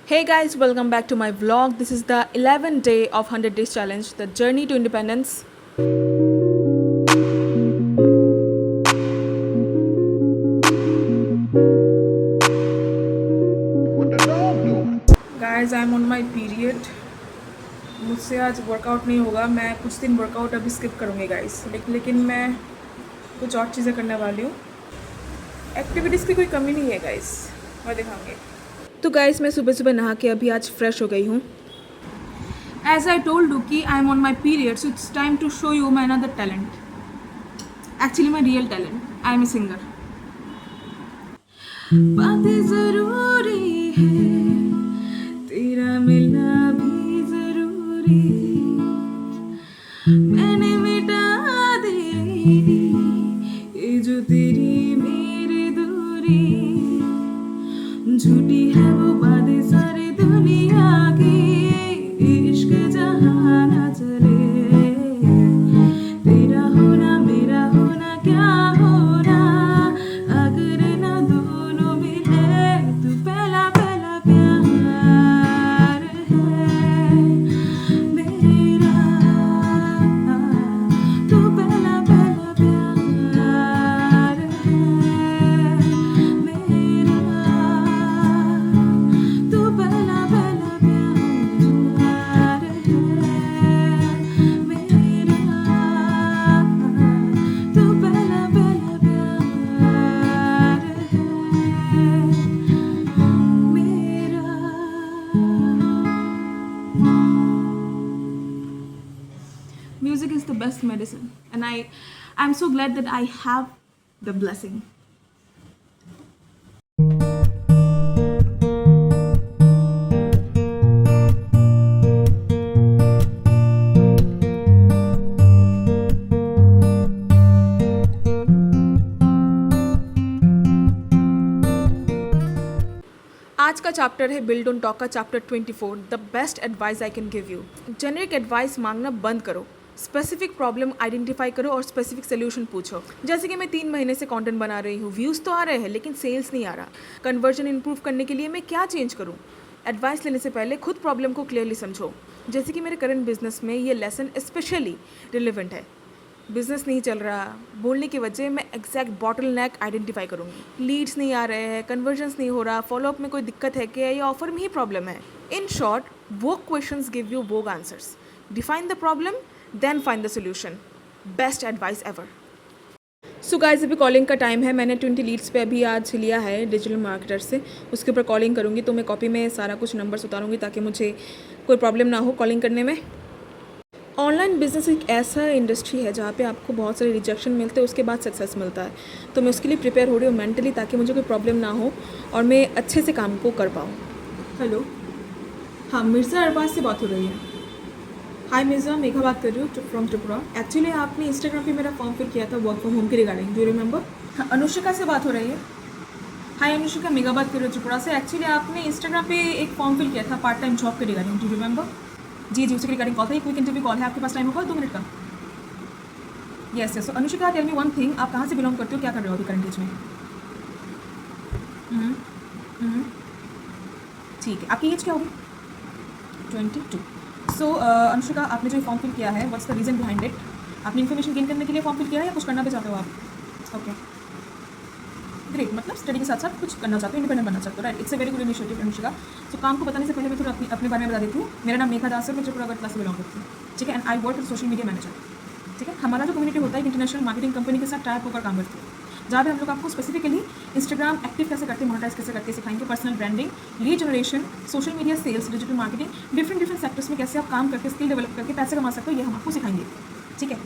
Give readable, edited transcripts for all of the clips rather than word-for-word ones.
Hey guys, welcome back to my vlog. This is the 11th day of 100 Days Challenge, the journey to independence. What the dog doing? Guys, I'm on my period. मुझसे आज workout नहीं होगा. मैं कुछ दिन workout अभी skip करूँगी guys, लेकिन मैं कुछ और चीज़ें करने वाली हूँ. एक्टिविटीज़ की कोई कमी नहीं है गाइस, मैं दिखाऊंगी. तो गाइस, मैं सुबह सुबह नहा के अभी आज फ्रेश हो गई हूँ. As I told you कि I am on my period, so it's time to show you my another talent. Actually, my real talent. I am a singer. बातें ज़रूरी है, तेरा मिलना भी ज़रूरी. मैंने मिटा दी ये जो तेरी मेरी दूरी. झूठी है वो बातें सारी दुनिया की. इश्क जहाँ ना चले, तेरा होना मेरा होना क्या होना. अगर ना दोनों मिले तो पहला पहला प्यार है मेरा. तो पहला पहला प्यार है मेरा. तो पहला पहला प्यार है मेरा. तो पहला पहला प्यार है मेरा. Music is the best medicine, and I'm so glad that I have the blessing. आज का चैप्टर है बिल्ड ऑन टॉक का chapter 24, the best advice I can give you. Generic advice मांगना बंद करो. स्पेसिफिक प्रॉब्लम आइडेंटिफाई करो और specific solution पूछो. जैसे कि मैं 3 महीने से कंटेंट बना रही हूँ, व्यूज़ तो आ रहे हैं लेकिन सेल्स नहीं आ रहा. कन्वर्जन इंप्रूव करने के लिए मैं क्या चेंज करूँ. एडवाइस लेने से पहले खुद प्रॉब्लम को क्लियरली समझो. जैसे कि मेरे करंट बिजनेस में ये लेसन स्पेशली रिलेवेंट है. बिज़नेस नहीं चल रहा, बोलने की वजह मैं एग्जैक्ट बॉटल नेक आइडेंटिफाई करूँगी. लीड्स नहीं आ रहे हैं, कन्वर्जन्स नहीं हो रहा, फॉलोअप में कोई दिक्कत है क्या, या ऑफर में ही प्रॉब्लम है. इन शॉर्ट, वो questions give you vague answers. Define the problem, then find the solution. Best advice ever. So guys, अभी कॉलिंग का टाइम है. मैंने 20 लीड्स पे अभी आज लिया है डिजिटल मार्केटर से. उसके ऊपर कॉलिंग करूँगी, तो मैं कॉपी में सारा कुछ नंबर्स उतारूँगी ताकि मुझे कोई प्रॉब्लम ना हो कॉलिंग करने में. ऑनलाइन बिजनेस एक ऐसा इंडस्ट्री है जहाँ पे आपको बहुत सारे रिजेक्शन मिलते हैं, उसके बाद सक्सेस मिलता है. तो मैं उसके लिए प्रिपेयर हो रही हूँ मेंटली, ताकि मुझे कोई प्रॉब्लम ना हो और मैं अच्छे से काम को कर पाऊँ. हेलो, हाँ, मिर्ज़ा अरबाज से बात हो रही है. हाय मिर्ज़ा, मेघा बात कर रही हूँ फ्रॉम त्रिपुरा. एक्चुअली आपने इंस्टाग्राम पे मेरा फॉर्म फिल किया था वर्क फ्रॉम होम के रिगार्डिंग, डू यू रिमेंबर. हाँ, अनुष्का से बात हो रही है. हाय अनुष्का, मेघा बात कर रही हूँ त्रिपुरा से. एक्चुअली आपने इंस्टाग्राम पे एक फॉर्म फिल किया था पार्ट टाइम जॉब के रिगार्डिंग, डू यू रिमेंबर. जी जी, उसके रिगार्डिंग कॉल था. एक क्विक इंटरव्यू कॉल है, आपके पास टाइम होगा 2 मिनट का. Yes yes. Anushka, tell me one thing, आप कहाँ से बिलोंग करते हो, क्या कर रहे हो अभी करंट एज में. ठीक है, आपकी एज क्या होगी. 22. सो अनुष्का, आपने जो फॉर्म फिल किया है, what's the reason behind it. आपने इन्फॉर्मेशन गेन करने के लिए फॉर्म फिल किया है या कुछ करना भी चाहते हो आप. Okay, great. मतलब स्टडी के साथ साथ कुछ करना चाहते हो, इंडिपेंडेंट बनना चाहते हो, right. It's a very good initiative Anushka. So काम को बताने से पहले मैं थोड़ा अपने बारे में बता देती हूँ. मेरा नाम मेघा दास है, मैं त्रिपुरा क्लास से बिलोंग करती हूँ. ठीक है. And I work as social media manager. ठीक है. हमारा जो कम्युनिटी होता है, इंटरनेशनल मार्केटिंग कंपनी के साथ टाइप होकर काम करती है, जहाँ पे हम लोग आपको स्पेसिफिकली इंस्टाग्राम एक्टिव कैसे करते हैं, मोनेटाइज कैसे करते हैं सिखाएंगे. Personal branding, lead generation, social media sales, digital marketing, different sectors में कैसे आप काम करके स्किल डेवलप करके पैसे कमा सकते हो, ये हम आपको सिखाएंगे. ठीक है.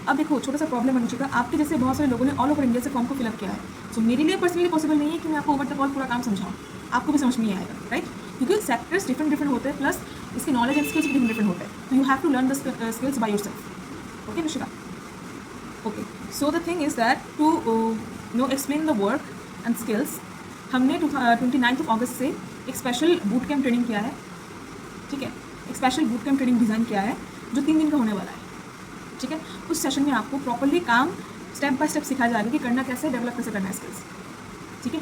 अब देखो, छोटा सा प्रॉब्लम बन चुका. आपके जैसे बहुत सारे लोगों ने ऑल ओवर इंडिया से फॉर्म को फिलअप किया है. सो मेरे लिए पर्सनली पॉसिबल नहीं है कि मैं आपको ओवर द कॉल पूरा काम समझाऊँ. आपको भी समझ में नहीं आएगा, राइट. क्योंकि सेक्टर्स डिफरेंट होते हैं, प्लस इसके नॉलेज एंड स्किल्स भी डिफरेंट होते हैं. तो you have to learn the skills by yourself. Okay Nishika. Okay. So the thing is that to explain the work and skills, हमने 29 अगस्त से एक स्पेशल बूट कैम्प ट्रेनिंग किया है. ठीक है. एक special boot camp training design किया है जो 3 दिन का होने वाला है. ठीक है. उस सेशन में आपको प्रॉपर्ली काम स्टेप बाय स्टेप सिखाया जाएगा कि करना कैसे, डेवलप कैसे करना है स्किल्स. ठीक है.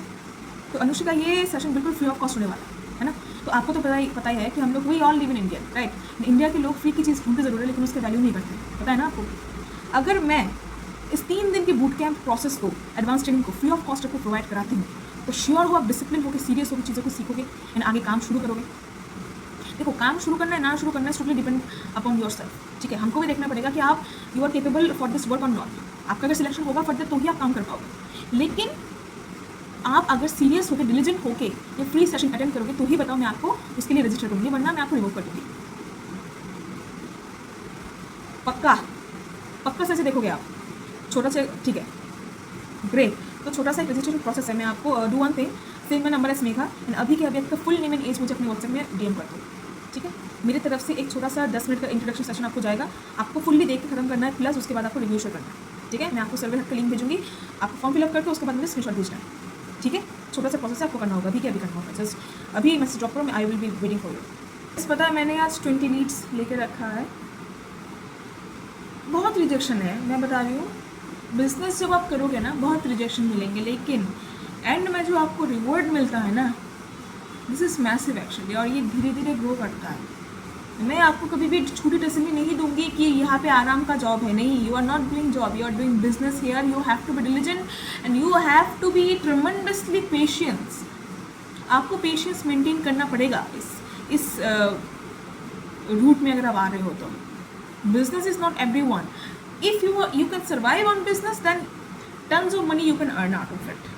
तो अनुष्का, ये सेशन बिल्कुल फ्री ऑफ कॉस्ट होने वाला है. है ना। तो आपको तो पता ही है कि हम लोग we all live in India, right. India के लोग फ्री की चीज़ ढूंढते ज़रूर है लेकिन उसका वैल्यू नहीं करते, पता है ना आपको। अगर मैं इस 3 दिन की बूट कैंप प्रोसेस को, एडवांस ट्रेनिंग को फ्री ऑफ कॉस्ट आपको प्रोवाइड कराती हूँ, तो श्योर हो आप डिसिप्लिन होकर सीरियस होकर चीज़ों को सीखोगे एंड आगे काम शुरू करोगे। देखो, काम शुरू करना है ना शुरू करना है totally depend upon yourself, ठीक है। हमको भी देखना पड़ेगा कि आप you are capable for this work और नॉट। आपका अगर सिलेक्शन होगा फर्दर तो ही आप काम कर पाओगे, लेकिन आप अगर सीरियस होकर डिलीजेंट होकर ये फ्री सेशन अटेंड करोगे तो ही बताओ मैं आपको उसके लिए रजिस्टर करूँगी, वरना मैं आपको रिमूव कर दूँगी। पक्का पक्का से देखोगे आप, छोटा सा, ठीक है, ग्रेट। तो छोटा सा एक रजिस्ट्रेशन प्रोसेस है। मैं आपको do one thing, save my number S Megha and अभी के अभी आपका फुल नेम एंड एज मुझे अपने व्हाट्सएप में डीएम कर दो, ठीक है। मेरी तरफ से एक छोटा सा 10 मिनट का इंट्रोडक्शन सेशन आपको जाएगा, आपको फुल्ली देख के खत्म करना है, प्लस उसके बाद आपको रिव्यू शेयर करना है, ठीक है। मैं आपको सर्वे हट का लिंक भेजूंगी, आपको फॉर्म फिलअप करके उसके बाद मुझे स्क्रीनशॉट भेजना है, ठीक है। छोटा सा प्रोसेस आपको करना होगा, अभी क्या अभी करना होगा, जस्ट अभी मैसेज ड्रॉप करो, I will be waiting for you. बस पता है मैंने आज 20 लीड्स लेके रखा है, बहुत रिजेक्शन है, मैं बता रही हूँ। बिजनेस जब आप करोगे ना बहुत रिजेक्शन मिलेंगे, लेकिन एंड में जो आपको रिवॉर्ड मिलता है ना, दिस इज़ मैसिव एक्चुअली, और ये धीरे धीरे ग्रो करता है। मैं आपको कभी भी छूटी तसल्ली नहीं दूंगी कि यहाँ पे आराम का जॉब है, नहीं। You are not doing job, you are doing business here. You have to be diligent and you have to be tremendously patience. आपको पेशेंस मेंटेन करना पड़ेगा इस रूट में अगर आप आ रहे हो तो। Business is not everyone. If you can survive on business, then tons of money you can earn out of it.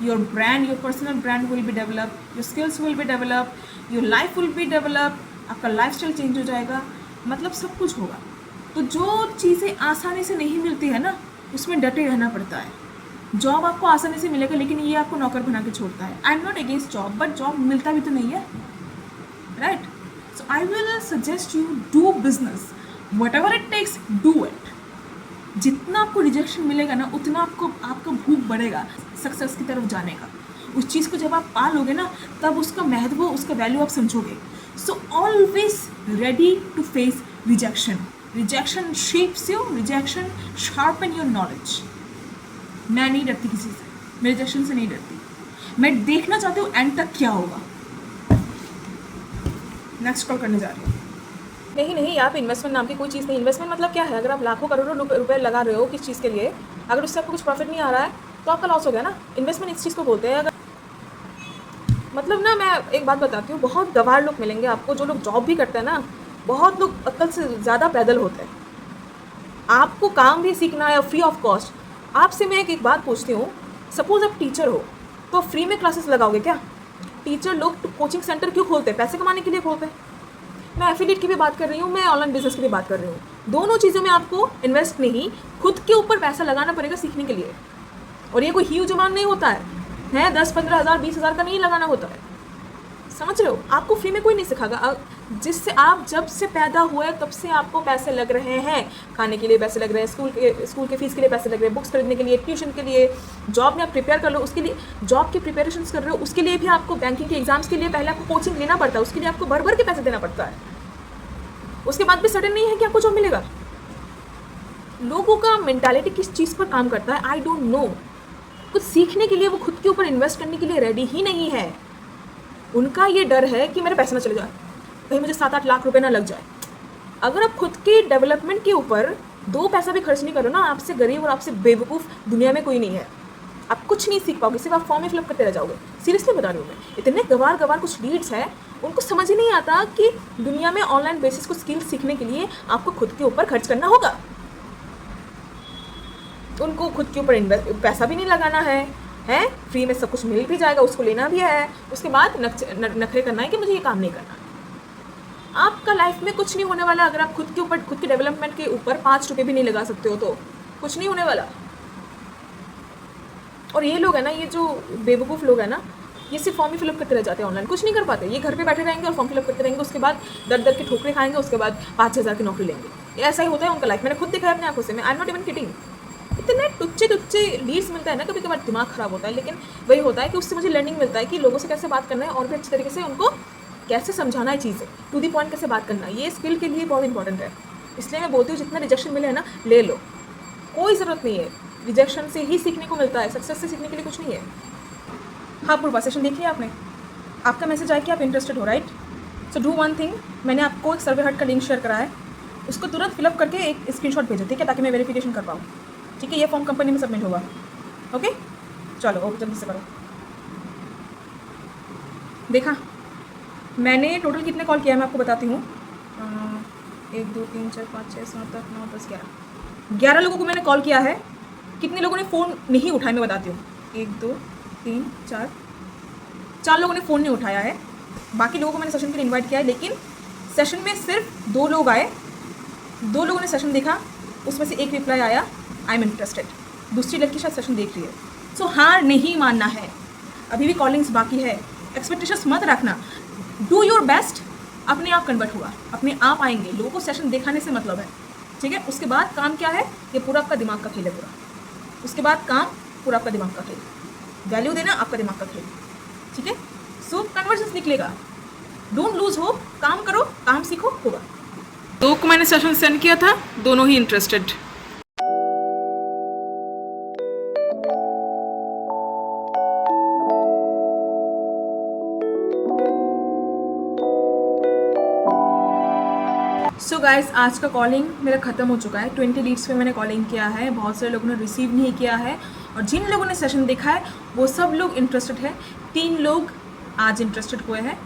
Your brand, your personal brand will be developed, your skills will be developed, your life will be developed, आपका lifestyle change हो जाएगा, मतलब सब कुछ होगा। तो जो चीज़ें आसानी से नहीं मिलती है ना, उसमें डटे रहना पड़ता है। जॉब आपको आसानी से मिलेगा लेकिन ये आपको नौकर बना के छोड़ता है। I am not against job, but job मिलता भी तो नहीं है, right. So I will suggest you do business, whatever it takes, do it. जितना आपको रिजेक्शन मिलेगा ना उतना आपका भूख बढ़ेगा सक्सेस की तरफ जाने का। उस चीज़ को जब आप पा लोगे ना तब उसका महत्व, उसका वैल्यू आप समझोगे। So always ready to face rejection. Rejection shapes you, rejection sharpen your knowledge. मैं नहीं डरती किसी से, मैं रिजेक्शन से नहीं डरती। मैं देखना चाहती हूँ एंड तक क्या होगा। नेक्स्ट कॉल करने जा रही हूँ। नहीं, यहाँ पे इन्वेस्टमेंट नाम की कोई चीज़ नहीं। इन्वेस्टमेंट मतलब क्या है? अगर आप लाखों करोड़ों रुपए लगा रहे हो किस चीज़ के लिए, अगर उससे आपको कुछ प्रॉफिट नहीं आ रहा है तो आपका लॉस हो गया ना। इन्वेस्टमेंट इस चीज़ को बोलते हैं। अगर मतलब ना, मैं एक बात बताती हूँ, बहुत गंवार लोग मिलेंगे आपको जो लोग जॉब भी करते हैं ना, बहुत लोग अक्ल से ज़्यादा पैदल होते हैं। आपको काम भी सीखना है फ्री ऑफ कॉस्ट। आपसे मैं एक बात पूछती हूँ, सपोज आप टीचर हो तो फ्री में क्लासेस लगाओगे क्या? टीचर लोग कोचिंग सेंटर क्यों खोलते हैं? पैसे कमाने के लिए खोलते हैं। मैं एफिलिएट की भी बात कर रही हूँ, मैं ऑनलाइन बिजनेस की भी बात कर रही हूँ। दोनों चीज़ों में आपको इन्वेस्ट नहीं, खुद के ऊपर पैसा लगाना पड़ेगा सीखने के लिए। और ये कोई ह्यूज अमाउंट नहीं होता है 10-15 हज़ार 20 हज़ार का नहीं लगाना होता है, समझ रहे हो? आपको फ्री में कोई नहीं सिखाएगा। जिससे आप जब से पैदा हुए तब से आपको पैसे लग रहे हैं, खाने के लिए पैसे लग रहे हैं, स्कूल के फीस के लिए पैसे लग रहे हैं, बुक्स खरीदने के लिए, ट्यूशन के लिए, जॉब में आप प्रिपेयर कर लो उसके लिए, जॉब की प्रिपरेशन कर रहे हो उसके लिए भी आपको, बैंकिंग के एग्जाम्स के लिए पहले आपको कोचिंग लेना पड़ता है, उसके लिए आपको भर के पैसे देना पड़ता है। उसके बाद भी सडन नहीं है कि आपको जॉब मिलेगा। लोगों का मेंटालिटी किस चीज़ पर काम करता है आई डोंट नो। कुछ सीखने के लिए वो खुद के ऊपर इन्वेस्ट करने के लिए रेडी ही नहीं है। उनका ये डर है कि मेरे पैसे ना चले जाए, कहीं मुझे 7-8 लाख रुपए ना लग जाए। अगर आप खुद के डेवलपमेंट के ऊपर 2 पैसा भी खर्च नहीं करो ना, आपसे गरीब और आपसे बेवकूफ़ दुनिया में कोई नहीं है। आप कुछ नहीं सीख पाओगे, सिर्फ आप फॉर्म में फिलअप करते रह जाओगे। सीरियसली बता रही हूँ मैं। इतने गवार कुछ लीड्स हैं, उनको समझ ही नहीं आता कि दुनिया में ऑनलाइन बेसिस को स्किल सीखने के लिए आपको खुद के ऊपर खर्च करना होगा। उनको खुद के ऊपर पैसा भी नहीं लगाना है, फ्री में सब कुछ मिल भी जाएगा, उसको लेना भी है, उसके बाद नखरे करना है कि मुझे ये काम नहीं करना। आपका लाइफ में कुछ नहीं होने वाला अगर आप खुद के डेवलपमेंट के ऊपर 5 रुपये भी नहीं लगा सकते हो तो कुछ नहीं होने वाला। और ये लोग है ना, ये जो बेवकूफ़ लोग है ना, ये सिर्फ फॉर्म ही फिलअप करते रह जाते हैं, ऑनलाइन कुछ नहीं कर पाते। ये घर पे बैठे रहेंगे और फॉर्म फिलअप करते रहेंगे, उसके बाद दर के ठोकरे खाएंगे, उसके बाद 5-6 हज़ार की नौकरी लेंगे। ये ऐसा ही होता है उनका लाइफ। मैंने खुद देखा है अपने आंखों से। मैं I am not even kidding. इतने टुच्चे लीड्स मिलता है ना, कभी कभार दिमाग ख़राब होता है, लेकिन वही होता है कि उससे मुझे लर्निंग मिलता है कि लोगों से कैसे बात करना है और भी अच्छी तरीके से उनको कैसे समझाना है, चीज़ें टू दी पॉइंट कैसे बात करना है। ये स्किल के लिए बहुत इंपॉर्टेंट है। इसलिए मैं बोलती हूँ जितना रिजेक्शन मिले है ना, ले लो, कोई ज़रूरत नहीं है। रिजेक्शन से ही सीखने को मिलता है, सक्सेस से सीखने के लिए कुछ नहीं है। हाँ, पूर्वा सेशन देख लिया आपने? आपका मैसेज आया कि आप इंटरेस्टेड हो, right? So do one thing, मैंने आपको एक सर्वे हट का लिंक शेयर करा है, उसको तुरंत फिलअप करके एक स्क्रीनशॉट भेजो, ठीक है, ताकि मैं वेरिफिकेशन कर पाऊँ, ठीक है? ये फॉर्म कंपनी में सबमिट होगा, ओके? चलो ओके, जल्दी से करो। देखा, मैंने टोटल कितने कॉल किया है मैं आपको बताती हूँ। 1 2 3 4 5 6 7 8 9 10 11 लोगों को मैंने कॉल किया है। कितने लोगों ने फ़ोन नहीं उठाया मैं बताती हूँ। 1 2 3 4 लोगों ने फ़ोन नहीं उठाया है। बाकी लोगों को मैंने सेशन के लिए इनवाइट किया है, लेकिन सेशन में सिर्फ 2 लोग आए। 2 लोगों ने सेशन देखा, उसमें से एक रिप्लाई आया आई एम इंटरेस्टेड। दूसरी लड़की शायद सेशन देख रही है। सो हार नहीं मानना है, अभी भी कॉलिंग्स बाकी है। एक्सपेक्टेशंस मत रखना, डू योर बेस्ट। अपने आप कन्वर्ट होगा, अपने आप आएंगे। लोगों को सेशन दिखाने से मतलब है, ठीक है? उसके बाद काम क्या है, ये पूरा आपका दिमाग का खेल है पूरा। उसके बाद काम पूरा आपका दिमाग का खेल, वैल्यू देना आपका दिमाग का खेल, ठीक है? सो कन्वर्जेंस निकलेगा, डोंट लूज होप। काम करो, काम सीखो, होगा। 2 को मैंने सेशन सेंड किया था, दोनों ही इंटरेस्टेड। सो गाइस, आज का कॉलिंग मेरा ख़त्म हो चुका है। 20 लीड्स पे मैंने कॉलिंग किया है, बहुत सारे लोगों ने रिसीव नहीं किया है, और जिन लोगों ने सेशन देखा है वो सब लोग इंटरेस्टेड है। 3 लोग आज इंटरेस्टेड हुए हैं,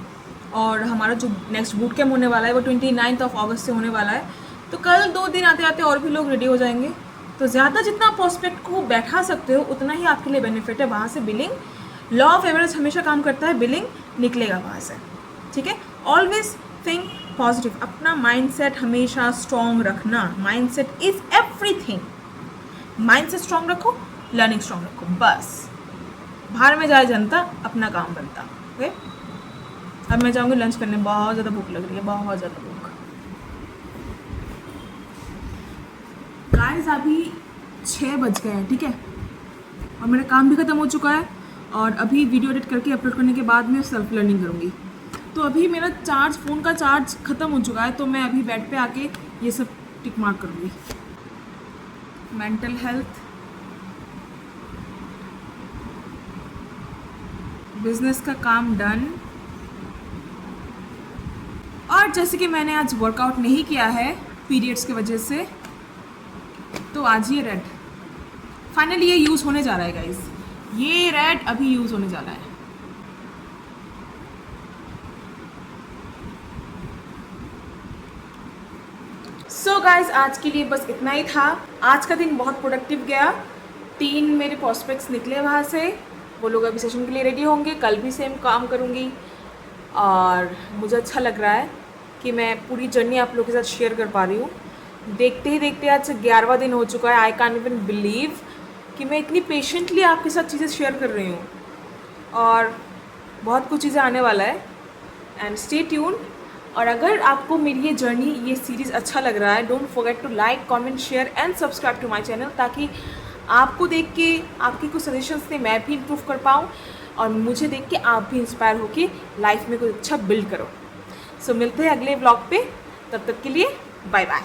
और हमारा जो नेक्स्ट बूट कैम्प होने वाला है वो 29 अगस्त से होने वाला है। तो कल 2 दिन आते आते और भी लोग रेडी हो जाएंगे। तो ज़्यादा जितना प्रोस्पेक्ट को बैठा सकते हो उतना ही आपके लिए बेनिफिट है। वहाँ से बिलिंग, लॉ ऑफ एवरेज हमेशा काम करता है, बिलिंग निकलेगा वहाँ से, ठीक है? ऑलवेज थिंक पॉजिटिव, अपना माइंडसेट हमेशा स्ट्रॉन्ग रखना। Mindset is everything. Mindset strong रखो, लर्निंग स्ट्रॉन्ग रखो, बस। बाहर में जाए जनता, अपना काम बनता, ओके? अब मैं जाऊँगी लंच करने, बहुत ज़्यादा भूख लग रही है, बहुत ज़्यादा भूख। गाइस अभी 6 बज गए हैं, ठीक है? और मेरा काम भी ख़त्म हो चुका है, और अभी वीडियो एडिट करके अपलोड करने के बाद मैं सेल्फ लर्निंग करूँगी। तो अभी मेरा चार्ज, फ़ोन का चार्ज ख़त्म हो चुका है, तो मैं अभी बेड पे आके ये सब टिक मार्क करूँगी। मेंटल हेल्थ, बिजनेस का काम डन। और जैसे कि मैंने आज वर्कआउट नहीं किया है पीरियड्स की वजह से, तो आज ये रेड फाइनली ये यूज़ होने जा रहा है गाइस। ये रेड अभी यूज़ होने जा रहा है। सो गाइस, आज के लिए बस इतना ही था। आज का दिन बहुत प्रोडक्टिव गया। 3 मेरे प्रॉस्पेक्ट्स निकले वहाँ से, वो लोग अभी सेशन के लिए रेडी होंगे। कल भी सेम काम करूँगी, और मुझे अच्छा लग रहा है कि मैं पूरी जर्नी आप लोगों के साथ शेयर कर पा रही हूँ। देखते ही देखते आज 11वां दिन हो चुका है। आई कैन इवन बिलीव कि मैं इतनी पेशेंटली आपके साथ चीज़ें शेयर कर रही हूँ, और बहुत कुछ चीज़ें आने वाला है। And stay tuned. और अगर आपको मेरी ये जर्नी, ये सीरीज़ अच्छा लग रहा है, don't forget to like, comment, share and subscribe to my channel, ताकि आपको देख के, आपकी कुछ सजेशंस से मैं भी इम्प्रूव कर पाऊँ, और मुझे देख के आप भी इंस्पायर होके लाइफ में कुछ अच्छा बिल्ड करो। सो मिलते हैं अगले ब्लॉग पे, तब तक के लिए बाय बाय।